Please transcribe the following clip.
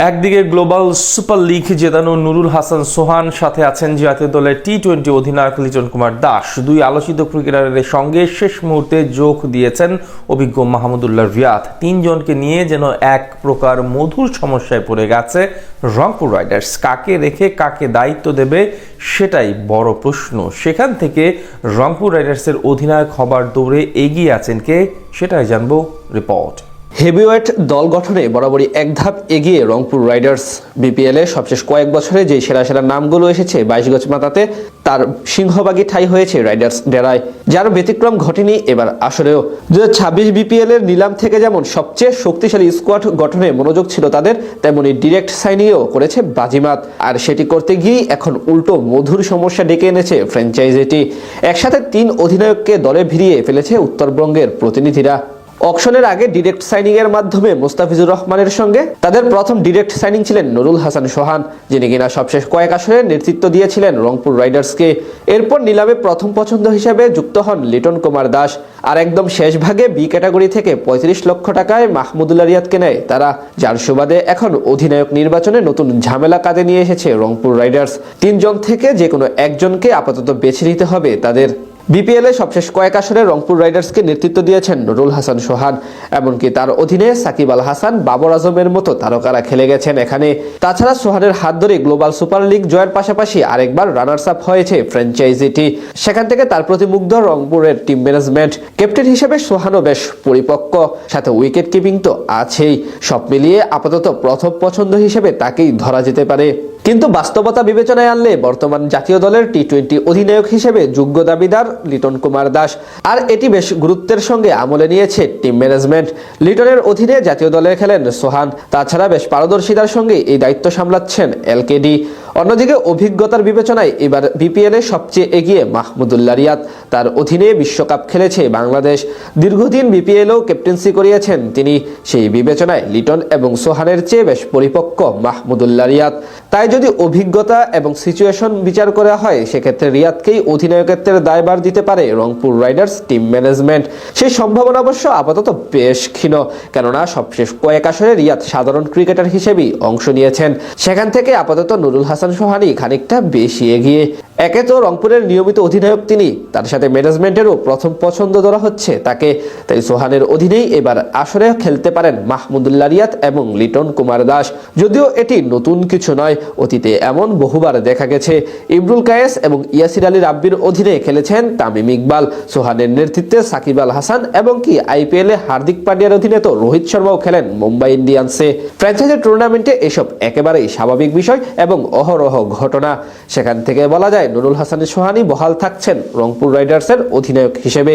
একদিকে global super league জেতানো নুরুল হাসান সোহান, সাথে আছেন জাতীয় দলের টি-20 অধিনায়ক লিটন কুমার দাস। দুই আলোচিত ক্রিকেটারের সঙ্গে শেষ মুহূর্তে যোগ দিয়েছেন অভিজ্ঞ মাহমুদুল্লাহ রিয়াদ। তিনজনকে নিয়ে যেন এক প্রকার মধুর সমস্যায় পড়ে গেছে রংপুর রাইডার্স। কাকে রেখে কাকে দায়িত্ব দেবে সেটাই বড় প্রশ্ন। সেখান থেকে রংপুর রাইডার্সের অধিনায়ক হবার দৌড়ে এগিয়ে আছেন কে, সেটাই জানবো রিপোর্ট। হেভিওয়েট দল গঠনে বরাবরই এক ধাপ এগিয়ে রংপুর রাইডার্স। বিপিএলে সবশেষ কয়েক বছরে যে সেরা সেরা নামগুলো এসেছে 22 গজ মাথাতে, তার সিংহভাগই ঠাঁই হয়েছে রাইডার্স ডেরায়, যার ব্যতিক্রম ঘটেনি এবার আসরেও। 2026 বিপিএল এর নিলাম থেকে যেমন সবচেয়ে শক্তিশালী স্কোয়াড গঠনে মনোযোগ ছিল তাদের, তেমনি ডিরেক্ট সাইনিংও করেছে বাজিমাত। আর সেটি করতে গিয়েই এখন উল্টো মধুর সমস্যা ডেকে এনেছে ফ্র্যাঞ্চাইজিটি। একসাথে 3 অধিনায়ককে দলে ভিড়িয়ে ফেলেছে উত্তরবঙ্গের প্রতিনিধিরা। অকশনের আগে ডিরেক্ট সাইনিং এর মাধ্যমে মুস্তাফিজুর রহমানের সঙ্গে তাদের প্রথম ডিরেক্ট সাইনিং ছিলেন নুরুল হাসান সোহান, যিনি কিনা সবশেষ কয়েক আসরে নেতৃত্ব দিয়েছিলেন রংপুর রাইডার্সকে। এরপর নিলামে প্রথম পছন্দ হিসেবে যুক্ত হন লিটন কুমার দাস। আর একদম শেষ ভাগে বি ক্যাটাগরি থেকে 35 লক্ষ টাকায় মাহমুদুল্লাহ রিয়াদকে নেয় তারা, যার সুবাদে এখন অধিনায়ক নির্বাচনে নতুন ঝামেলা কাঁধে নিয়ে এসেছে রংপুর রাইডার্স। 3 জন থেকে যে কোনো একজনকে আপাতত বেছে নিতে হবে তাদের। বিপিএল এ সবশেষ কয়েক আসরে রংপুর রাইডার্সকে নেতৃত্ব দিয়েছেন নুরুল হাসান সোহান, এমনকি তার অধীনে সাকিব আল হাসান, বাবর আজমের মতো তারকারা খেলে গেছেন এখানে। তাছাড়া সোহানের হাত ধরে গ্লোবাল সুপার লিগ জয়ের পাশাপাশি আরেকবার রানার্স আপ হয়েছে ফ্র্যাঞ্চাইজিটি। সেখান থেকে তার প্রতি মুগ্ধ রংপুরের টিম ম্যানেজমেন্ট। ক্যাপ্টেন হিসেবে সোহানও বেশ পরিপক্ক, সাথে উইকেট কিপিং তো আছেই। সব মিলিয়ে আপাতত প্রথম পছন্দ হিসেবে তাকেই ধরা যেতে পারে। কিন্তু বাস্তবতা বিবেচনায় আনলে বর্তমান জাতীয় দলের টি-20 অধিনায়ক হিসেবে যোগ্য দাবিদার লিটন কুমার দাস, আর এটি বেশ গুরুত্বের সঙ্গে আমলে নিয়েছে টিম ম্যানেজমেন্ট। লিটনের অধীনে জাতীয় দলে খেলেন সোহান, তাছাড়া বেশ পারদর্শিতার সঙ্গে এই দায়িত্ব সামলাচ্ছেন এলকেডি। অন্যদিকে অভিজ্ঞতার বিবেচনায় এবার বিপিএল এ সবচেয়ে এগিয়ে মাহমুদুল্লাহ রিয়াদ। তার অধীনে বিশ্বকাপ খেলেছে বাংলাদেশ, দীর্ঘদিন বিপিএলও ক্যাপ্টেন্সি করিয়েছেন তিনি। সেই বিবেচনায় লিটন এবং সোহানের চেয়ে বেশ পরিপক্ক মাহমুদুল্লাহ রিয়াদ। তাই যদি অভিজ্ঞতা এবং সিচুয়েশন বিচার করা হয়, সেক্ষেত্রে রিয়াদকেই অধিনায়কত্বের দায়ভার দিতে পারে রংপুর রাইডার্স টিম ম্যানেজমেন্ট। সেই সম্ভাবনা অবশ্য আপাতত বেশ ক্ষীণ, কেননা সবশেষ কয়েক আসরে রিয়াদ সাধারণ ক্রিকেটার হিসেবেই অংশ নিয়েছেন। সেখান থেকে আপাতত নুরুল হাসান সোহানই খানিকটা বেশি এগিয়ে। একে তো রংপুরের নিয়মিত অধিনায়ক তিনি, তার সাথে ম্যানেজমেন্টেরও প্রথম পছন্দ ধরা হচ্ছে তাকে। তাই সোহানের অধীনেই এবার আসরে খেলতে পারেন মাহমুদুল্লাহ রিয়াদ এবং লিটন কুমার দাস। যদিও এটি নতুন কিছু নয়, অতীতে এমন বহুবার দেখা গেছে। ইমরুল কায়েস এবং ইয়াসির আলী রাব্বির অধীনে খেলেছেন তামিম ইকবাল, সোহানের নেতৃত্বে সাকিব আল হাসান, এবং কি আইপিএল এ হার্দিক পান্ডিয়ার অধীনে তো রোহিত শর্মাও খেলেন মুম্বাই ইন্ডিয়ান্সে। ফ্র্যাঞ্চাইজি টুর্নামেন্টে এসব একেবারেই স্বাভাবিক বিষয় এবং অহরহ ঘটনা। সেখান থেকে বলা যায় নুরুল হাসান সোহানই বহাল থাকছেন রংপুর রাইডার্সের অধিনায়ক হিসেবে।